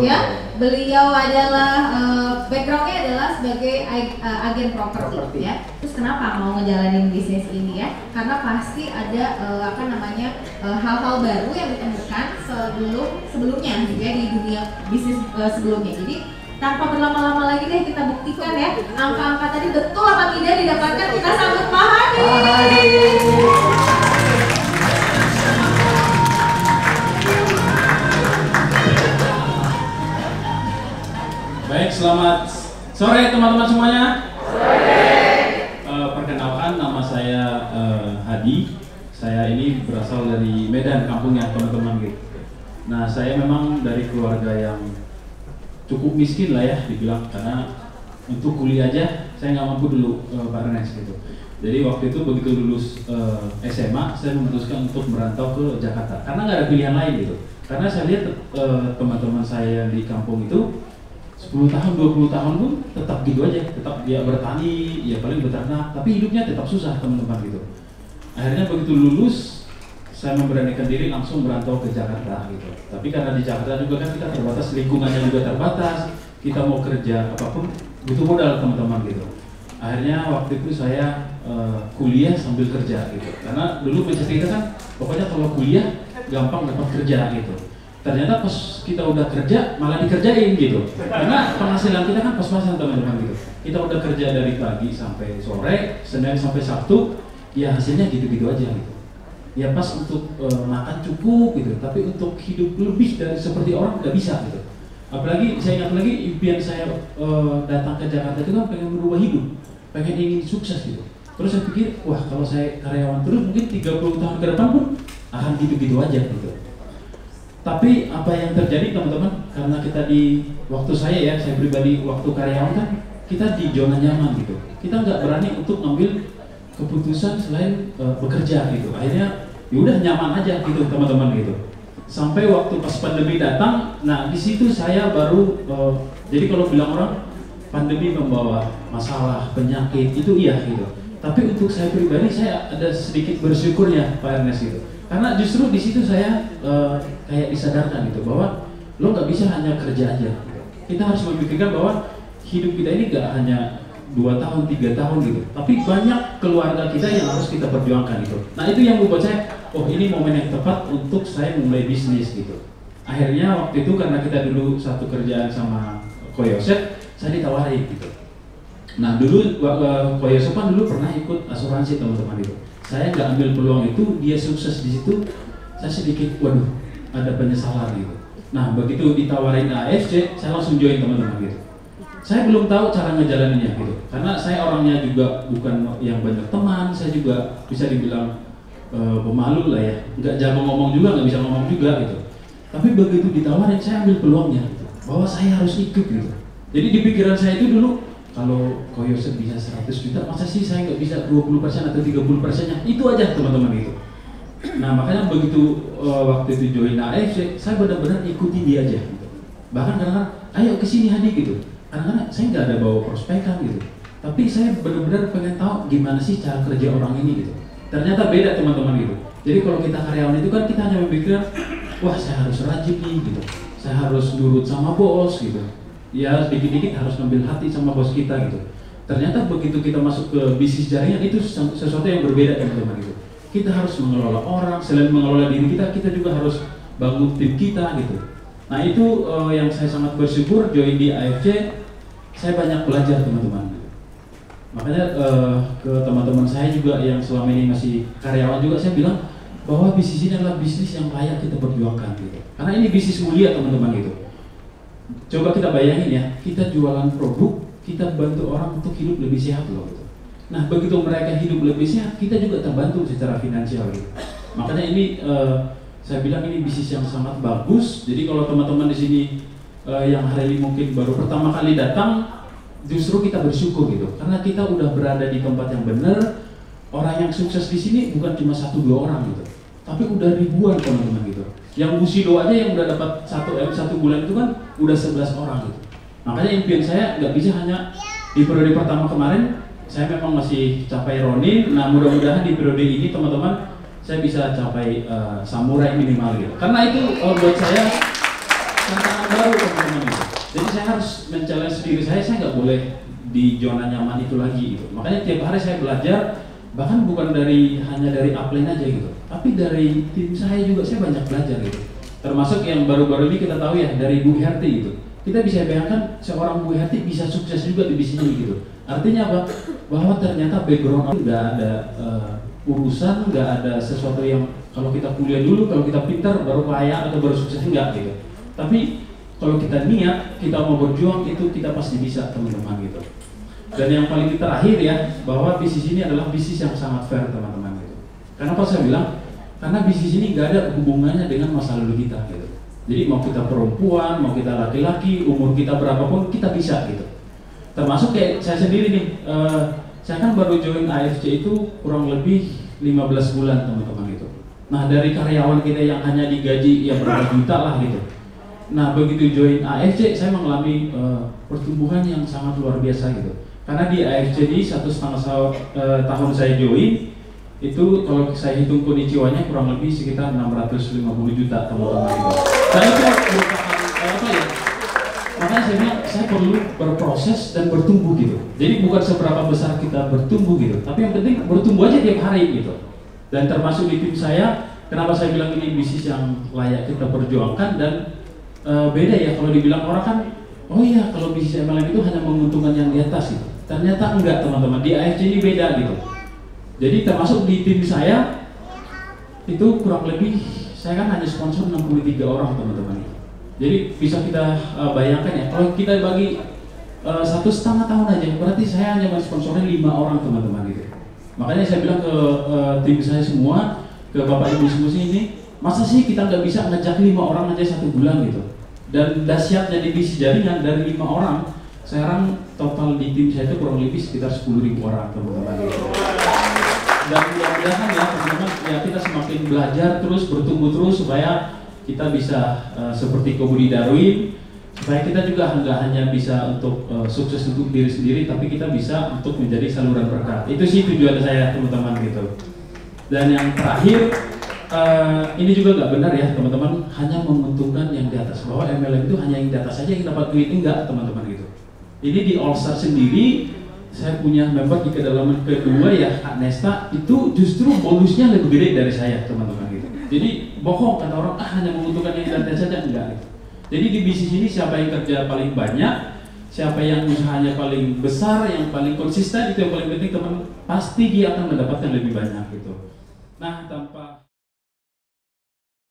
ya. Beliau adalah backgroundnya adalah sebagai agen properti ya. Terus kenapa mau ngejalanin bisnis ini ya? Karena pasti ada hal-hal baru yang ditemukan sebelumnya gitu ya di dunia bisnis sebelumnya. Jadi tanpa berlama-lama lagi deh kita buktikan ya angka-angka tadi betul apa tidak didapatkan. Kita sambut Pak Hadi. Baik, selamat sore teman-teman semuanya. Sore. Perkenalkan, nama saya Hadi. Saya ini berasal dari Medan, kampungnya teman-teman gitu. Nah, saya memang dari keluarga yang cukup miskin lah ya dibilang, karena untuk kuliah aja saya nggak mampu dulu Pak Ernest gitu. Jadi waktu itu begitu lulus SMA, saya memutuskan untuk merantau ke Jakarta karena nggak ada pilihan lain gitu. Karena saya lihat teman-teman saya di kampung itu 10 tahun, 20 tahun pun tetap gitu aja, tetap dia bertani, ya paling beternak, tapi hidupnya tetap susah teman-teman gitu. Akhirnya begitu lulus, saya memberanikan diri langsung merantau ke Jakarta gitu. Tapi karena di Jakarta juga kan kita terbatas, lingkungannya juga terbatas, kita mau kerja apapun butuh modal teman-teman gitu. Akhirnya waktu itu saya kuliah sambil kerja gitu. Karena dulu mindset kita kan pokoknya kalau kuliah gampang dapat kerja gitu. Ternyata pas kita udah kerja malah dikerjain gitu. Karena penghasilan kita kan pas-pasan teman-teman gitu. Kita udah kerja dari pagi sampai sore, Senin sampai Sabtu, ya hasilnya gitu-gitu aja gitu. Ya pas untuk makan cukup gitu, tapi untuk hidup lebih dari seperti orang nggak bisa gitu. Apalagi saya ingat lagi impian saya datang ke Jakarta itu kan pengen merubah hidup, pengen ingin sukses gitu. Terus saya pikir, wah kalau saya karyawan terus mungkin 30 tahun ke depan pun akan gitu-gitu aja gitu. Tapi apa yang terjadi teman-teman, karena kita di waktu saya pribadi waktu karyawan kan kita di zona nyaman gitu. Kita nggak berani untuk ngambil keputusan selain bekerja gitu. Akhirnya yaudah nyaman aja gitu teman-teman gitu. Sampai waktu pas pandemi datang, nah di situ saya baru jadi kalau bilang orang pandemi membawa masalah, penyakit itu iya gitu. Tapi untuk saya pribadi saya ada sedikit bersyukurnya Pak Ernest gitu. Karena justru di situ saya kayak disadarkan gitu bahwa lo nggak bisa hanya kerja aja. Gitu. Kita harus memikirkan bahwa hidup kita ini nggak hanya 2 tahun, 3 tahun gitu. Tapi banyak keluarga kita yang harus kita perjuangkan gitu. Nah itu yang membuat saya, oh ini momen yang tepat untuk saya memulai bisnis gitu. Akhirnya waktu itu karena kita dulu satu kerjaan sama Ko Yosef, saya ditawarin gitu. Nah dulu Ko Yosef kan dulu pernah ikut asuransi teman-teman itu. Saya nggak ambil peluang itu, dia sukses di situ, saya sedikit, waduh ada penyesalan gitu. Nah begitu ditawarin AFC, saya langsung join teman-teman gitu. Saya belum tahu cara ngejalaninnya gitu, karena saya orangnya juga bukan yang banyak teman, saya juga bisa dibilang pemalu lah ya, nggak jago ngomong juga, nggak bisa ngomong juga gitu. Tapi begitu ditawarin, saya ambil peluangnya gitu, bahwa saya harus ikut gitu. Jadi di pikiran saya itu dulu, kalau Ko Yosef bisa 100 juta, masa sih saya nggak bisa 20% atau 30%-nya? Itu aja teman-teman gitu. Nah makanya begitu waktu itu join AFC, saya benar-benar ikutin dia aja gitu. Bahkan kadang-kadang, ayo kesini Hadi gitu. Karena saya nggak ada bawa prospekan gitu, tapi saya benar-benar pengen tahu gimana sih cara kerja orang ini gitu. Ternyata beda teman-teman gitu. Jadi kalau kita karyawan itu kan kita hanya memikirkan, wah saya harus rajin nih gitu, saya harus nurut sama bos gitu. Ya dikit-dikit harus ngambil hati sama bos kita gitu. Ternyata begitu kita masuk ke bisnis jaringan itu sesuatu yang berbeda teman-teman gitu. Kita harus mengelola orang, selain mengelola diri kita, kita juga harus bangun tim kita gitu. Nah itu yang saya sangat bersyukur join di AFC, saya banyak belajar teman-teman. Makanya ke teman-teman saya juga yang selama ini masih karyawan juga saya bilang bahwa bisnis ini adalah bisnis yang layak kita perjuangkan gitu. Karena ini bisnis mulia teman-teman gitu. Coba kita bayangin ya, kita jualan produk, kita bantu orang untuk hidup lebih sehat loh gitu. Nah begitu mereka hidup lebih sehat, kita juga terbantu secara finansial gitu. Makanya ini saya bilang ini bisnis yang sangat bagus. Jadi kalau teman-teman di sini yang hari ini mungkin baru pertama kali datang, justru kita bersyukur gitu. Karena kita udah berada di tempat yang benar. Orang yang sukses di sini bukan cuma 1-2 orang gitu, tapi udah ribuan teman-teman gitu. Yang Busido aja yang udah dapat 1 bulan itu kan udah 11 orang gitu. Makanya impian saya nggak bisa hanya di periode pertama kemarin. Saya memang masih capai Ronin. Nah mudah-mudahan di periode ini teman-teman saya bisa capai samurai minimal gitu. Karena itu buat saya tantangan baru teman-teman. Jadi saya harus men-challenge diri saya nggak boleh di zona nyaman itu lagi gitu. Makanya tiap hari saya belajar, bahkan bukan hanya dari upline aja gitu, tapi dari tim saya juga saya banyak belajar gitu. Termasuk yang baru-baru ini kita tahu ya dari Bu Herti gitu. Kita bisa bayangkan seorang Bu Herti bisa sukses juga di bisnis ini gitu. Artinya apa? Bahwa ternyata background nggak ada urusan, nggak ada sesuatu yang kalau kita kuliah dulu, kalau kita pintar baru kaya atau baru sukses, enggak gitu. Tapi kalau kita niat, kita mau berjuang, itu kita pasti bisa teman-teman gitu. Dan yang paling terakhir ya, bahwa bisnis ini adalah bisnis yang sangat fair teman-teman gitu. Kenapa saya bilang? Karena bisnis ini nggak ada hubungannya dengan masa lalu kita gitu. Jadi mau kita perempuan, mau kita laki-laki, umur kita berapapun kita bisa gitu. Termasuk kayak saya sendiri nih, saya kan baru join AFC itu kurang lebih 15 bulan teman-teman gitu. Nah dari karyawan kita yang hanya digaji ya berapa juta lah gitu. Nah begitu join AFC saya mengalami pertumbuhan yang sangat luar biasa gitu. Karena di AFC ini 1,5 tahun saya join, itu kalau saya hitung konnichiwa-nya kurang lebih sekitar 650 juta teman-teman gitu. Dan itu merupakan apa ya? Makanya saya bilang saya perlu berproses dan bertumbuh gitu. Jadi bukan seberapa besar kita bertumbuh gitu, tapi yang penting bertumbuh aja tiap hari gitu. Dan termasuk di tim saya, kenapa saya bilang ini bisnis yang layak kita perjuangkan dan beda ya kalau dibilang orang kan, oh iya kalau bisnis MLM itu hanya menguntungkan yang di atas gitu. Ternyata enggak teman-teman, di AFC ini beda gitu. Jadi termasuk di tim saya itu kurang lebih saya kan hanya sponsor 63 orang teman-teman. Jadi bisa kita bayangkan ya, kalau kita bagi 1,5 tahun aja, berarti saya hanya sponsornya 5 orang teman-teman gitu. Makanya saya bilang ke tim saya semua, ke bapak ibu semua ini, masa sih kita nggak bisa ngejak 5 orang aja 1 bulan gitu. Dan dahsyatnya di bisnis jaringan dari 5 orang, sekarang total di tim saya itu kurang lebih sekitar 10.000 orang teman-teman gitu. Dan mudah-mudahan ya teman-teman, ya kita semakin belajar terus, bertumbuh terus supaya kita bisa seperti Kobudi Darwin, supaya kita juga nggak hanya bisa untuk sukses untuk diri sendiri, tapi kita bisa untuk menjadi saluran berkat. Itu sih tujuan saya teman-teman gitu. Dan yang terakhir, ini juga nggak benar ya teman-teman, hanya menguntungkan yang di atas, bahwa MLM itu hanya yang di atas saja yang dapat duit, enggak teman-teman gitu. Ini di All Star sendiri, saya punya member di kedalaman kedua ya, Kak Nesta, itu justru bonusnya lebih gede dari saya teman-teman gitu. Jadi bohong kata orang, hanya menguntungkan yang di atas saja, enggak gitu. Jadi di bisnis ini siapa yang kerja paling banyak, siapa yang usahanya paling besar, yang paling konsisten, itu yang paling penting teman, pasti dia akan mendapatkan lebih banyak gitu. Nah tanpa